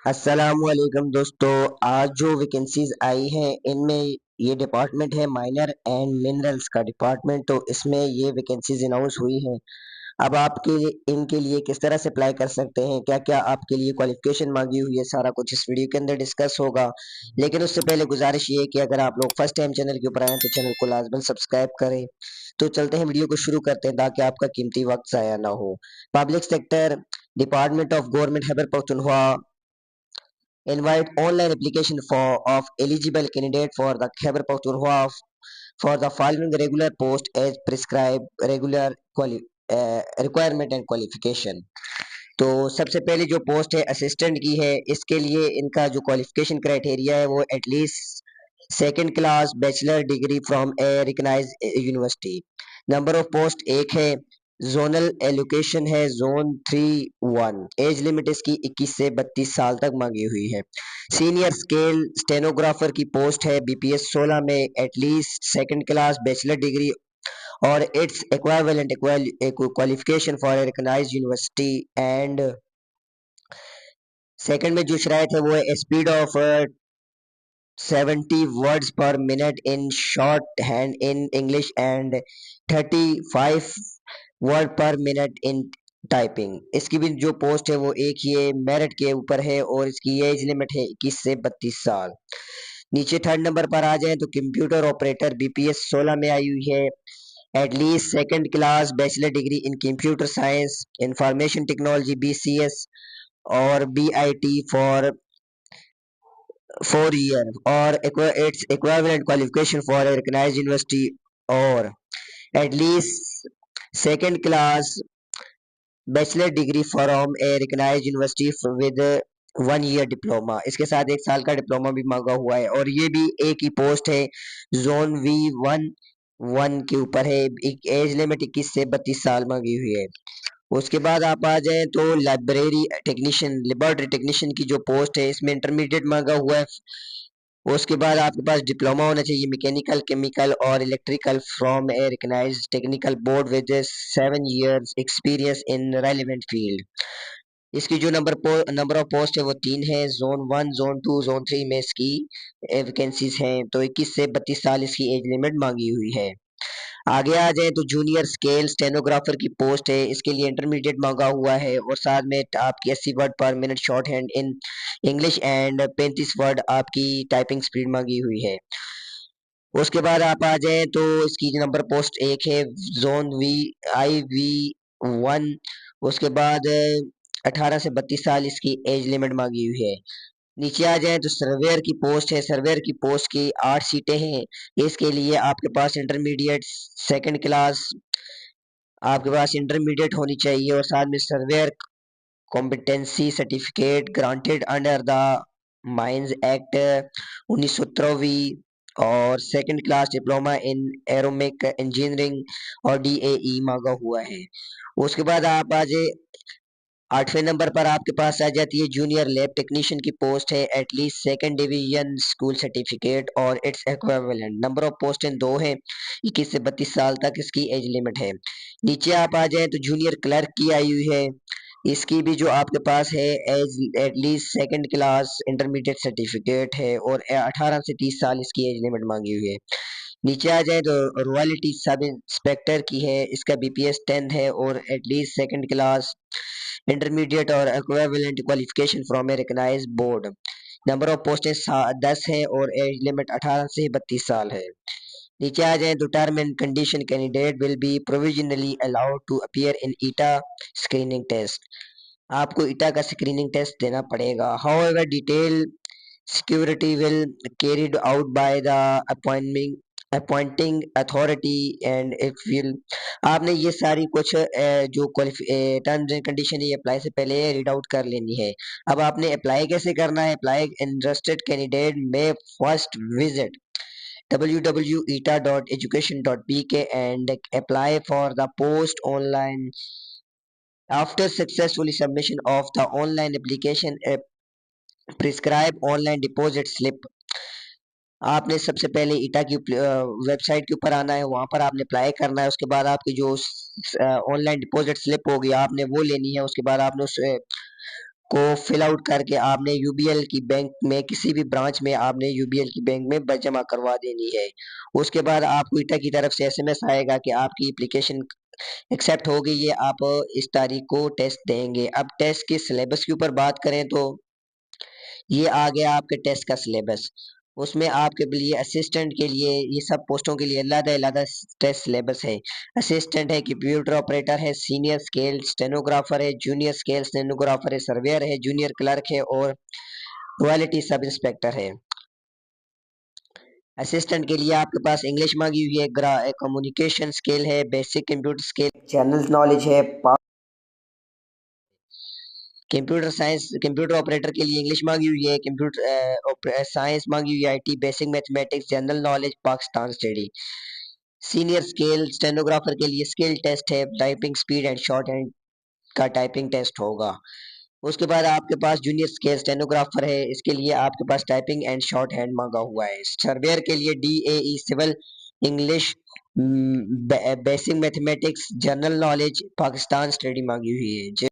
अस्सलामुअलैकुम दोस्तों। आज जो वैकेंसीज आई हैं इनमें ये डिपार्टमेंट है माइनर एंड मिनरल्स का डिपार्टमेंट। तो इसमें ये वैकेंसीज अनाउंस हुई हैं। अब आपके इनके लिए किस तरह से अप्लाई कर सकते हैं, क्या क्या आपके लिए क्वालिफिकेशन मांगी हुई है, सारा कुछ इस वीडियो के अंदर डिस्कस होगा। लेकिन उससे पहले गुजारिश ये है कि अगर आप लोग फर्स्ट टाइम चैनल के ऊपर आए हैं तो चैनल को लाजमन सब्सक्राइब करें। तो चलते हैं, वीडियो को शुरू करते हैं ताकि आपका कीमती वक्त ज़ाया ना हो। Public sector department of government Khyber Pakhtunkhwa invite online application of eligible candidate for the Khyber Pakhtunkhwa for the following regular post as prescribed regular requirement and qualification। तो सबसे पहले जो पोस्ट है असिस्टेंट की है, इसके लिए इनका जो क्वालिफिकेशन क्राइटेरिया है वो at least second class bachelor degree from a recognize university. Number of post एक है। जोनल एलोकेशन है जोन 3-1। एज लिमिट इसकी 21 से 32 साल तक मांगी हुई है। सीनियर स्केल स्टेनोग्राफर की पोस्ट है बीपीएस 16 में at least second class bachelor degree और its equivalent qualification for a recognized university. And second में जो शराइत है वो है speed of 70 words per minute in short hand in English and 35 word पर मिनट इन टाइपिंग। इसकी भी जो पोस्ट है वो एक ही है, मेरिट के ऊपर है और इसकी एज लिमिट है 21 से 32 साल। नीचे थर्ड नंबर पर आ जाए तो कंप्यूटर ऑपरेटर बीपीएस 16 में आई हुई है at least second class bachelor degree in computer science information technology BCS और BIT for 4 year or its equivalent qualification for a recognized university or at least second class bachelor degree from a recognized university with 1 year diploma. इसके साथ 1 साल का diploma भी मांगा हुआ है और ये भी एक ही पोस्ट है। जोन V1 के ऊपर है। एज लिमिट 21 से 32 साल मांगी हुई है। उसके बाद आप आ जाएं तो लाइब्रेरी टेक्नीशियन लेबोरेटरी टेक्नीशियन की जो पोस्ट है इसमें इंटरमीडिएट मांगा हुआ है। उसके बाद आपके पास डिप्लोमा होना चाहिए मैकेनिकल केमिकल और electrical from a recognised technical board with 7 years experience in relevant field. इसकी जो नंबर ऑफ पोस्ट है वो 3 है। जोन 1 जोन 2 जोन 3 में इसकी वैकेंसीज हैं। तो 21 से 32 साल इसकी एज लिमिट मांगी हुई है। आगे आ जाए तो जूनियर स्केल स्टेनोग्राफर की पोस्ट है। इसके लिए इंटरमीडिएट मांगा हुआ है और साथ में आपकी 80 वर्ड पर minute short hand in English and 35 word आपकी टाइपिंग स्पीड मांगी हुई है। उसके बाद आप आ जाए तो इसकी नंबर पोस्ट एक है। Zone V1। उसके बाद 18 से 32 साल इसकी एज लिमिट मांगी हुई है। नीचे आ जाए तो सर्वेयर की पोस्ट है। सर्वेयर की पोस्ट की 8 सीटें हैं। इसके लिए आपके पास इंटरमीडिएट सेकंड क्लास आपके पास इंटरमीडिएट होनी चाहिए और साथ में surveyor competency certificate granted under the mines act 1973 और second class diploma in aeronautic engineering और डीएई मांगा हुआ है। उसके बाद आप आ जाए 8वें नंबर पर आपके पास आ जाती है जूनियर लैब टेक्नीशियन की पोस्ट है at least second division school certificate और इट्स इक्विवेलेंट। नंबर ऑफ पोस्टें 2 हैं। 21 से 32 साल तक इसकी एज लिमिट है। नीचे आप आ जाए तो जूनियर क्लर्क की आई हुई है। इसकी भी जो आपके पास है as at least second class intermediate certificate है और 18 से 30 साल इसकी एज लिमिट मांगी हुई है। नीचे आ जाए तो रॉयल्टी सब इंस्पेक्टर की है। इसका बीपीएस 10 है और एटलीस्ट सेकंड क्लास इंटरमीडिएट और equivalent qualification from a recognised board. Number of पोस्टें 10 है और एज लिमिट 18 से 32 साल है। नीचे आ जाए तो term and condition candidate will be provisionally allowed to appear in ETEA screening test. आपको ईटा का स्क्रीनिंग टेस्ट देना पड़ेगा। However detail security will carried out by the appointing authority and if will. आपने ये सारी कुछ जो टर्म्स एंड कंडीशन ये अप्लाई से पहले रीड आउट कर लेनी है। अब आपने अप्लाई कैसे करना है? अप्लाई इंटरेस्टेड कैंडिडेट में first visit www.eta.education.pk and apply for the post online. After successfully submission of the online application, a prescribed online deposit slip आपने सबसे पहले ईटा की वेबसाइट के ऊपर आना है, वहां पर आपने अप्लाई करना है। उसके बाद आपकी जो ऑनलाइन डिपॉजिट स्लिप होगी आपने वो लेनी है। उसके बाद आपने उस को फिल आउट करके आपने यूबीएल की बैंक में किसी भी ब्रांच में आपने यूबीएल की बैंक में जमा करवा देनी है। उसके बाद आपको ईटा की तरफ से एसएमएस आएगा कि आपकी एप्लीकेशन एक्सेप्ट हो गई है, आप इस तारीख को टेस्ट देंगे। अब टेस्ट के सिलेबस के ऊपर बात करें तो ये आ गया आपके टेस्ट का सिलेबस। उसमें आपके लिए असिस्टेंट के लिए ये सब पोस्टों के लिए अलग अलग टेस्ट सिलेबस है। असिस्टेंट है, कंप्यूटर ऑपरेटर है, सीनियर स्केल स्टेनोग्राफर है, जूनियर स्केल स्टेनोग्राफर है, सर्वेयर है, जूनियर क्लर्क है और क्वालिटी सब इंस्पेक्टर है। असिस्टेंट के लिए आपके पास इंग्लिश मांगी हुई है, कम्युनिकेशन स्किल है, basic computer skill, general knowledge है। कंप्यूटर साइंस कंप्यूटर ऑपरेटर के लिए इंग्लिश मांगी हुई है, कंप्यूटर साइंस मांगी हुई है, IT basic mathematics, general knowledge, Pakistan study. Senior scale stenographer के लिए स्किल टेस्ट है, typing speed and short hand का टाइपिंग टेस्ट होगा। उसके बाद आपके पास जूनियर स्केल स्टेनोग्राफर है, इसके लिए आपके पास टाइपिंग एंड शॉर्ट हैंड मांगा हुआ है। सर्वेयर के लिए DAE civil English, basic mathematics, general knowledge, Pakistan study मांगी हुई है।